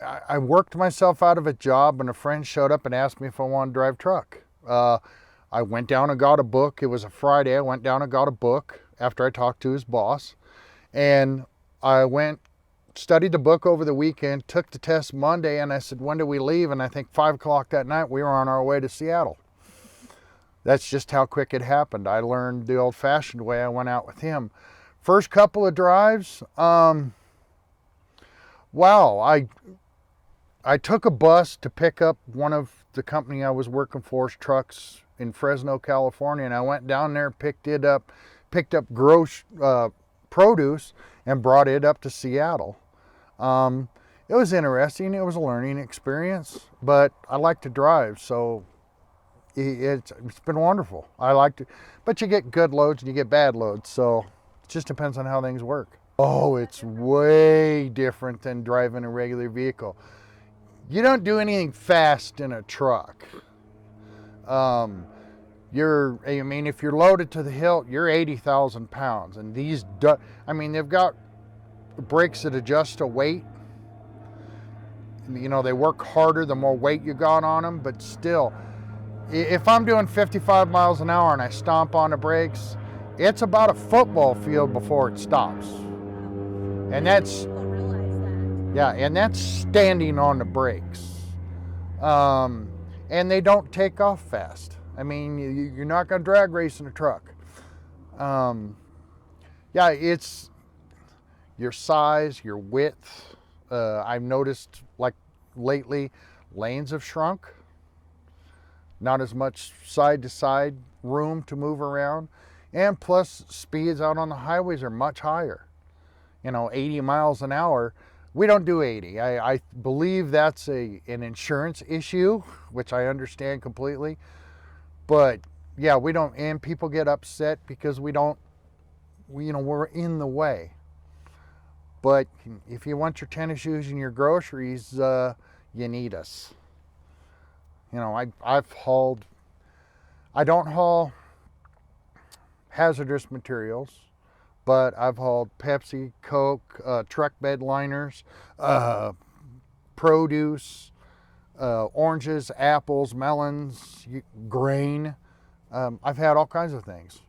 I worked myself out of a job, and a friend showed up and asked me if I wanted to drive truck. I went down and got a book. It was a Friday. I went down and got a book after I talked to his boss. And I went, studied the book over the weekend, took the test Monday, and I said, when do we leave? And I think 5 o'clock that night, we were on our way to Seattle. That's just how quick it happened. I learned the old-fashioned way. I went out with him. First couple of drives, wow, I took a bus to pick up one of the company I was working for's trucks in Fresno, California, and I went down there, picked up produce, and brought it up to Seattle. It was interesting. It was a learning experience, but I like to drive, so it's been wonderful. I like to, but you get good loads and you get bad loads, so it just depends on how things work. Oh, it's way different than driving a regular vehicle. You don't do anything fast in a truck. I mean, if you're loaded to the hilt, you're 80,000 pounds. And they've got brakes that adjust to weight. You know, they work harder the more weight you got on them, but still, if I'm doing 55 miles an hour and I stomp on the brakes, it's about a football field before it stops. And that's, yeah, and that's standing on the brakes. And they don't take off fast. I mean, you're not going to drag race in a truck. Yeah, it's your size, your width. I've noticed, like lately, lanes have shrunk. Not as much side to side room to move around. And plus, speeds out on the highways are much higher. 80 miles an hour. We don't do 80. I believe that's an insurance issue, which I understand completely. But yeah, we don't, and people get upset because we're in the way. But if you want your tennis shoes and your groceries, you need us. I've hauled, I don't haul hazardous materials, but I've hauled Pepsi, Coke, truck bed liners, produce, oranges, apples, melons, grain. I've had all kinds of things,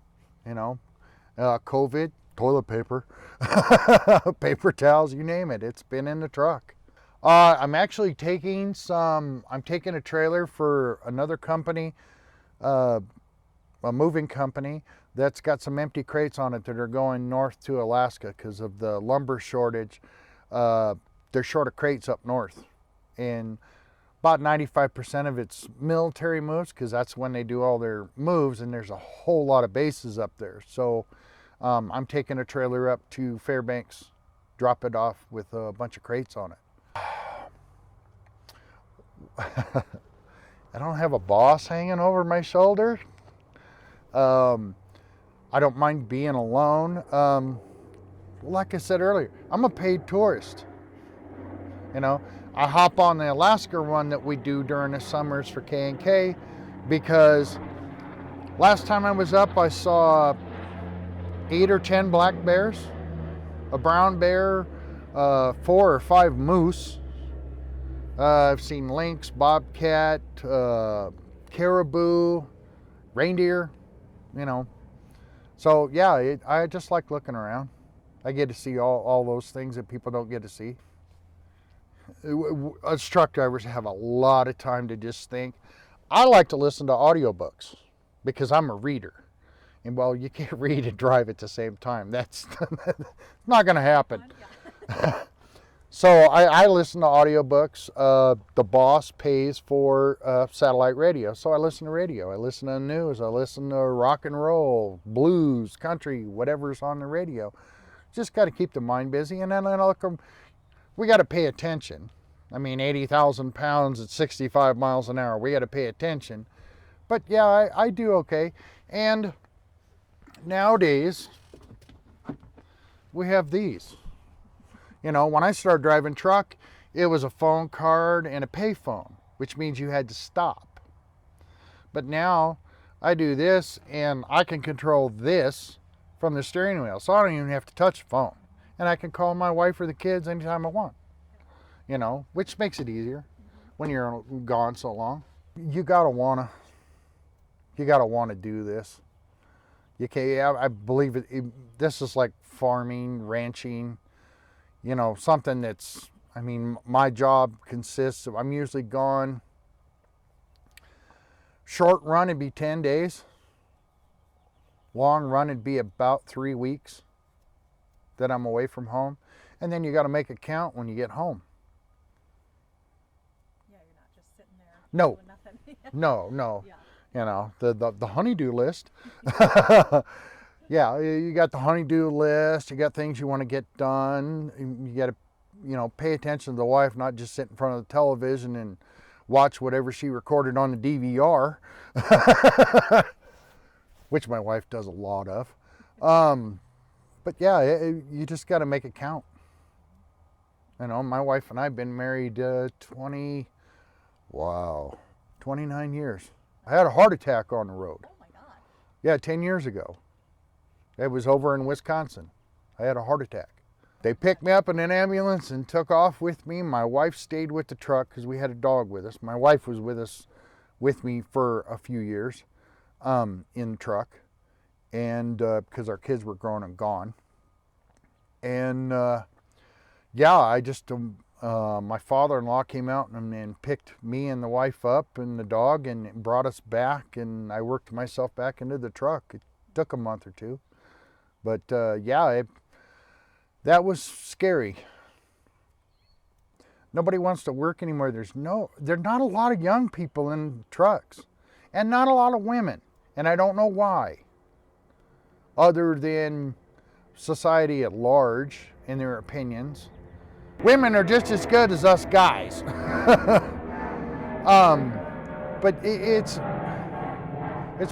COVID, toilet paper, paper towels, you name it. It's been in the truck. I'm taking a trailer for another company, a moving company, that's got some empty crates on it that are going north to Alaska because of the lumber shortage. They're short of crates up north. And about 95% of it's military moves because that's when they do all their moves, and there's a whole lot of bases up there. So I'm taking a trailer up to Fairbanks, drop it off with a bunch of crates on it. I don't have a boss hanging over my shoulder. I don't mind being alone. Like I said earlier, I'm a paid tourist. I hop on the Alaska run that we do during the summers for K&K because last time I was up, I saw 8 or 10 black bears, a brown bear, 4 or 5 moose. I've seen lynx, bobcat, caribou, reindeer, So yeah, I just like looking around. I get to see all those things that people don't get to see. Us truck drivers have a lot of time to just think. I like to listen to audiobooks because I'm a reader. And well, you can't read and drive at the same time. That's not going to happen. So I listen to audiobooks. The boss pays for satellite radio, so I listen to radio. I listen to the news. I listen to rock and roll, blues, country, whatever's on the radio. Just got to keep the mind busy, and then we got to pay attention. I mean, 80,000 pounds at 65 miles an hour. We got to pay attention. But yeah, I do okay. And nowadays, we have these. When I started driving truck, it was a phone card and a pay phone, which means you had to stop. But now I do this and I can control this from the steering wheel. So I don't even have to touch the phone. And I can call my wife or the kids anytime I want. you know, which makes it easier when you're gone so long. You gotta wanna do this. You can't, I believe this is like farming, ranching, you know, something that's, I mean, my job consists of, I'm usually gone, short run it'd be 10 days. Long run it'd be about 3 weeks that I'm away from home. And then you got to make it count when you get home. Yeah, you're not just sitting there No. doing nothing. No. Yeah. You know, the honey-do list. Yeah, you got the honey-do list. You got things you want to get done. You got to, you know, pay attention to the wife, not just sit in front of the television and watch whatever she recorded on the DVR, which my wife does a lot of. But yeah, you just got to make it count. You know, my wife and I have been married 29 years. I had a heart attack on the road. Oh my God. Yeah, 10 years ago. It was over in Wisconsin. I had a heart attack. They picked me up in an ambulance and took off with me. My wife stayed with the truck because we had a dog with us. My wife was with me for a few years in the truck, and because our kids were grown and gone. And yeah, I just, my father-in-law came out and picked me and the wife up and the dog and brought us back, and I worked myself back into the truck. It took a month or two. But yeah, that was scary. Nobody wants to work anymore. There's not a lot of young people in trucks, and not a lot of women. And I don't know why, other than society at large and their opinions. Women are just as good as us guys. But it's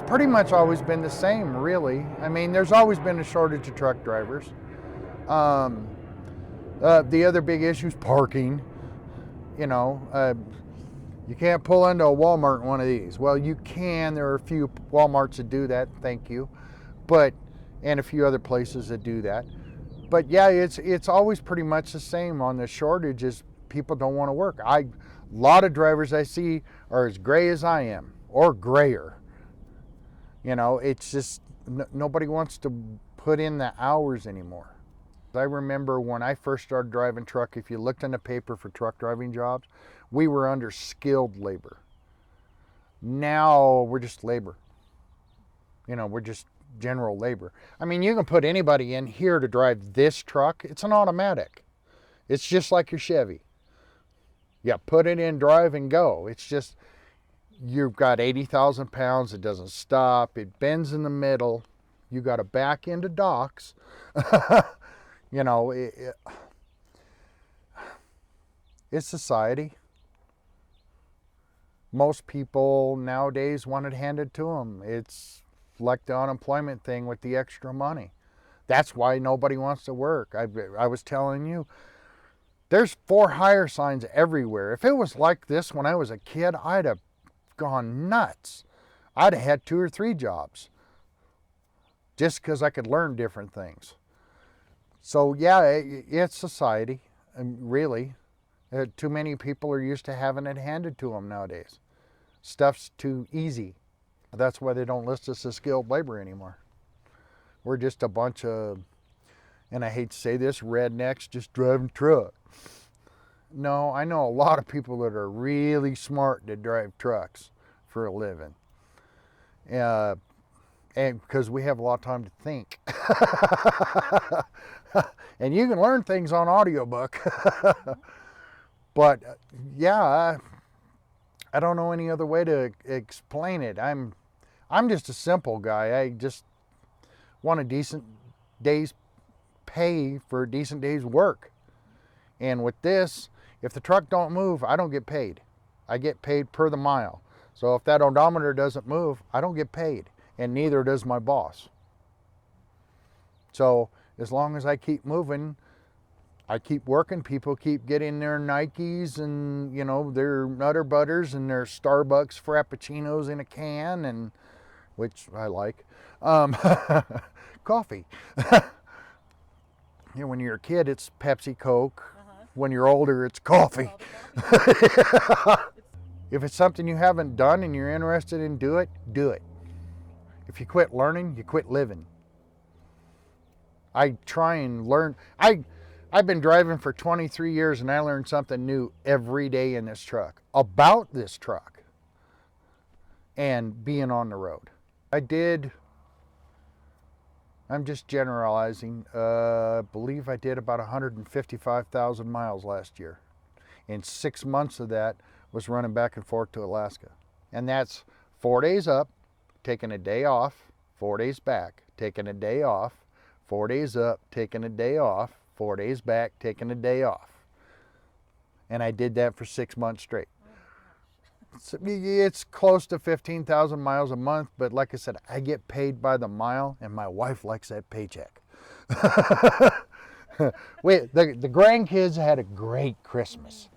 pretty much always been the same, really. I mean, there's always been a shortage of truck drivers. The other big issue is parking. You know, you can't pull into a Walmart in one of these. Well, you can. There are a few Walmarts that do that, thank you. And a few other places that do that. But yeah, it's always pretty much the same on the shortage is people don't want to work. A lot of drivers I see are as gray as I am, or grayer. You know, it's just nobody wants to put in the hours anymore. I remember when I first started driving truck, if you looked in the paper for truck driving jobs, we were under skilled labor. Now we're just labor. You know, we're just general labor. I mean, you can put anybody in here to drive this truck. It's an automatic. It's just like your Chevy. Yeah, put it in, drive, and go. It's just, you've got 80,000 pounds. It doesn't stop. It bends in the middle. You got to back into docks. You know, it's society. Most people nowadays want it handed to them. It's like the unemployment thing with the extra money. That's why nobody wants to work. I was telling you, there's for hire signs everywhere. If it was like this when I was a kid, I'd have gone nuts. I'd have had 2 or 3 jobs just because I could learn different things. So yeah, it's society, really. Too many people are used to having it handed to them nowadays. Stuff's too easy. That's why they don't list us as skilled labor anymore. We're just a bunch of, and I hate to say this, rednecks just driving truck. No, I know a lot of people that are really smart that drive trucks for a living. And because we have a lot of time to think. And you can learn things on audiobook. But yeah, I don't know any other way to explain it. I'm just a simple guy. I just want a decent day's pay for a decent day's work. And with this, if the truck don't move, I don't get paid. I get paid per the mile. So if that odometer doesn't move, I don't get paid, and neither does my boss. So as long as I keep moving, I keep working, people keep getting their Nikes and, you know, their Nutter Butters and their Starbucks Frappuccinos in a can, and which I like. Coffee. You know, when you're a kid, it's Pepsi, Coke, when you're older, it's coffee. If it's something you haven't done and you're interested in, do it. If you quit learning, you quit living. I try and learn. I've been driving for 23 years and I learn something new every day in this truck, about this truck, and being on the road. I'm just generalizing, believe I did about 155,000 miles last year. And 6 months of that was running back and forth to Alaska. And that's 4 days up, taking a day off, 4 days back, taking a day off, 4 days up, taking a day off, 4 days back, taking a day off. And I did that for 6 months straight. It's close to 15,000 miles a month, but like I said, I get paid by the mile, and my wife likes that paycheck. The grandkids had a great Christmas.